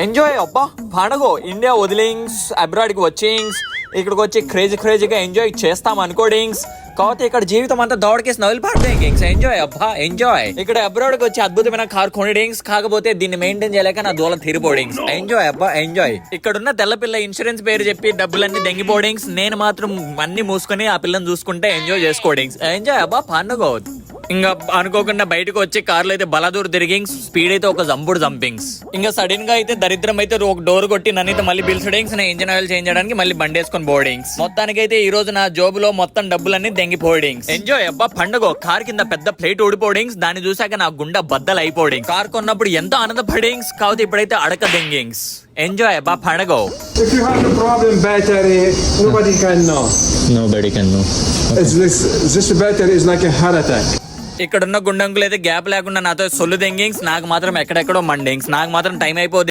Enjoy అబ్బా పండగ India వదిలింగ్స్ అబ్రాడ్కి వచ్చింగ్స్ ఇక్కడికి వచ్చి క్రేజీగా ఎంజాయ్ చేస్తాం అనుకోడింగ్స్ కాకపోతే ఇక్కడ జీవితం అంతా దౌడకేసి నవ్వులు పడతాయింగ్స్ ఎంజాయ్ అబ్బా ఎంజాయ్ ఇక్కడ అబ్రాడ్కి వచ్చి అద్భుతమైన కార్ కొనిడింగ్స్ కాకపోతే దీన్ని మెయింటైన్ చేయలేక నా దూల తిరిగిపోడింగ్స్ ఎంజాయ్ అబ్బా ఎంజాయ్ ఇక్కడున్న తెల్లపిల్ల ఇన్సూరెన్స్ పేరు చెప్పి డబ్బులన్నీ దెంగిపోడింగ్స్ నేను మాత్రం అన్ని మూసుకొని ఆ పిల్లని చూసుకుంటే ఎంజాయ్ చేసుకోడింగ్స్ ఎంజాయ్ అబ్బా పండుగ ఇంకా అనుకోకుండా బయటకు వచ్చి కార్లో అయితే బలాదూర్ తిరిగింగ్స్ స్పీడ్ అయితే ఒక జంపుడు జంపింగ్స్ ఇంకా సడన్ గా అయితే దరిద్రం అయితే ఒక డోర్ కొట్టి నన్నైతే మళ్ళీ పిలిచడింగ్స్ నా ఇంజిన్ ఆయిల్ చేంజ్ చేయడానికి మళ్ళీ బండి వేసుకొని బోర్డింగ్స్ మొత్తానికి అయితే ఈ రోజు నా జోబులో మొత్తం డబ్బులన్నీ దెంగిపోడింగ్స్ ఎంజాయ్ అబ్బా పండుగ కార్ కింద పెద్ద ప్లేట్ ఊడిపోడింగ్స్ దాన్ని చూసాక నా గుండె బద్దలు అయిపోడింగ్ కార్ కొన్నప్పుడు ఎంతో ఆనందపడింగ్స్ కాకపోతే ఇప్పుడైతే అడక దెంగింగ్స్ ఎంజాయ్ అబ్బా పండుగ If you have a problem battery, nobody can know. Nobody can know. This battery is like a heart attack. ఇక్కడున్న గుండంకులు అయితే గ్యాప్ లేకుండా నాతో సొల్లు దెంగింగ్స్ నాకు మాత్రం ఎక్కడెక్కడో మండింగ్స్ నాకు మాత్రం టైం అయిపోతుంది